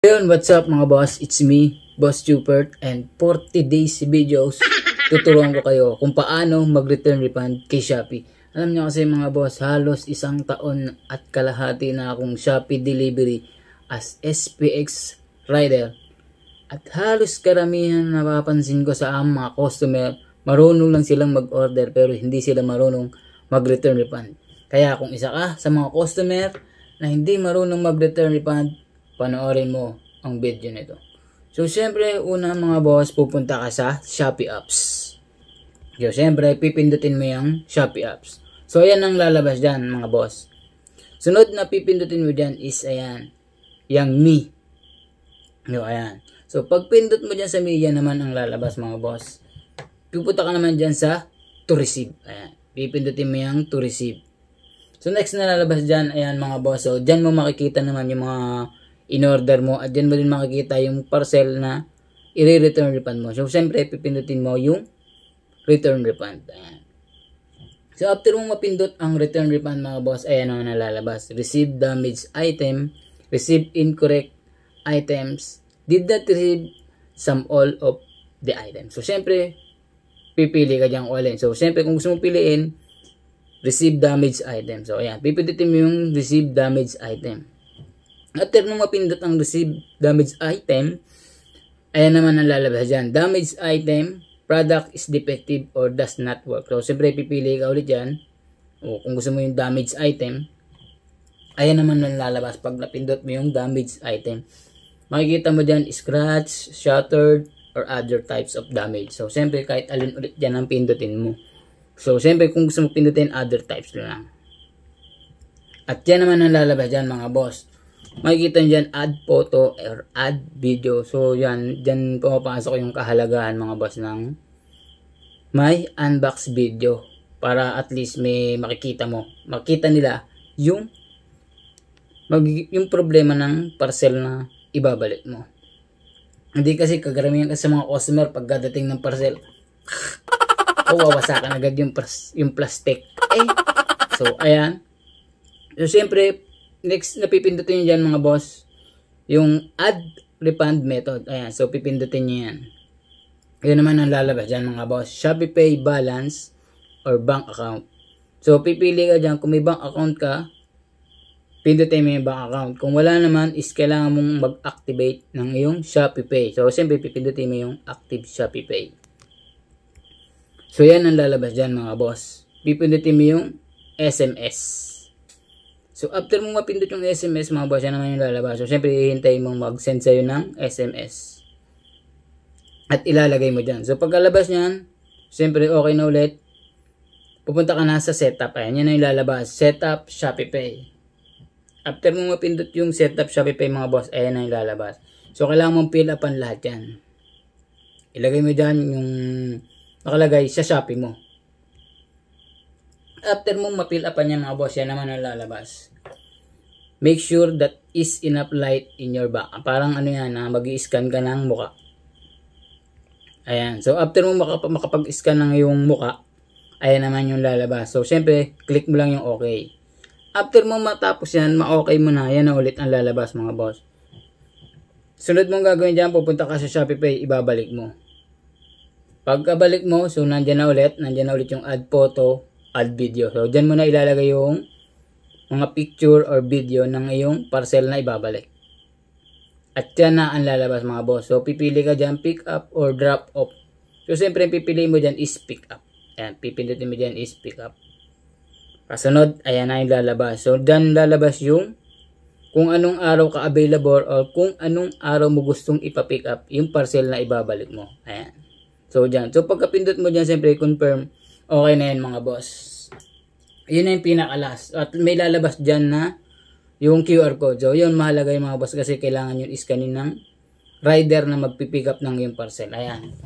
Ayun, what's up mga boss? It's me, Boss Jupert, and for today's videos, tuturuan ko kayo kung paano mag-return refund kay Shopee. Alam nyo kasi mga boss, halos isang taon at kalahati na akong Shopee delivery as SPX rider. At halos karamihan na napapansin ko sa mga customer, marunong lang silang mag-order pero hindi sila marunong mag-return refund. Kaya kung isa ka sa mga customer na hindi marunong mag-return refund, panoorin mo ang video nito. So, syempre, una mga boss, pupunta ka sa Shopee apps. So, syempre, pipindutin mo yung Shopee apps. So, ayan ang lalabas dyan, mga boss. Sunod na pipindutin mo dyan is, ayan, yung Me. So, ayan. So, pag pindot mo dyan sa Me, yan naman ang lalabas, mga boss. Pupunta ka naman dyan sa To Receive. Ayan. Pipindutin mo yung To Receive. So, next na lalabas dyan, ayan, mga boss. So, dyan mo makikita naman yung mga in-order mo at dyan mo din makikita yung parcel na i-return refund mo. So, siyempre, pipindutin mo yung return refund. Ayan. So, after mong mapindot ang return refund mga boss, ayan ang nalalabas. Receive damaged item, receive incorrect items, did not receive some all of the items. So, siyempre, pipili ka dyan all in. So, siyempre, kung gusto mo piliin, receive damaged item. So, ayan, pipindutin mo yung receive damaged item. After nung mapindot ang receive damaged item, ayan naman ang lalabas dyan. Damaged item, product is defective or does not work. So, siyempre, pipili ka ulit dyan. O, kung gusto mo yung damaged item, ayan naman ang lalabas pag napindot mo yung damaged item. Makikita mo dyan, scratch, shattered, or other types of damage. So, siyempre, kahit alin ulit dyan ang pindutin mo. So, siyempre, kung gusto mo pindutin, other types lang. At yan naman ang lalabas dyan, mga boss. Makikita nyo dyan, add photo or add video. So, yan. Dyan pumapasok yung kahalagahan, mga boss, ng may unbox video. Para at least may makikita mo. Makita nila yung problema ng parcel na ibabalik mo. Hindi kasi kagaramihan kasi sa mga customer pagkadating ng parcel, wawasakan agad yung plastic. So, ayan. So, siyempre, next na pipindutin nyo dyan mga boss, yung add refund method. Ayan, so pipindutin nyo yan. Yun naman ang lalabas dyan mga boss. Shopee Pay balance or bank account. So pipili ka dyan, kung may bank account ka, pindutin mo yung bank account. Kung wala naman, is kailangan mong mag-activate ng iyong Shopee Pay. So siyempre pipindutin mo yung active Shopee Pay. So yan ang lalabas dyan mga boss. Pipindutin mo yung SMS. So, after mong mapindot yung SMS, mga boss, yan naman yung lalabas. So, syempre, hihintayin mong mag-send sa'yo ng SMS. At ilalagay mo dyan. So, pagkalabas nyan, syempre, okay na ulit. Pupunta ka na sa setup. Ayan, yan na yung lalabas. Setup Shopee Pay. After mong mapindot yung setup Shopee Pay, mga boss, ayan na yung lalabas. So, kailangan mong fill upan lahat yan. Ilagay mo dyan yung nakalagay sa Shopee mo. After mong ma-fill upan yan mga boss, yan naman ang lalabas. Make sure that is enough light in your back. Parang ano yan, mag-i-scan ka ng muka. Ayan. So, after mong makapag-scan ng yung muka, ayan naman yung lalabas. So, syempre, click mo lang yung okay. After mong matapos yan, ma-okay mo na, yan na ulit ang lalabas mga boss. Sunod mong gagawin dyan, pupunta ka sa Shopee Pay, ibabalik mo. Pagkabalik mo, so nandyan na ulit yung add photo, add video. So, dyan mo na ilalagay yung mga picture or video ng iyong parcel na ibabalik. At yan na ang lalabas mga boss. So, pipili ka dyan, pick up or drop off. So, siyempre, pipili mo dyan is pick up. Ayan, pipindutin mo dyan is pick up. Kasunod, ayan na yung lalabas. So, dyan lalabas yung kung anong araw ka available or kung anong araw mo gustong ipa-pick up yung parcel na ibabalik mo. Ayan. So, dyan. So, pagkapindot mo dyan, siyempre, confirm. Okay na yan mga boss. Yun na yung pinaka-last. At may lalabas dyan na yung QR code. So yun mahalaga yung mga boss kasi kailangan yun iskanin ng rider na magpipick up ng yung parcel. Ayan.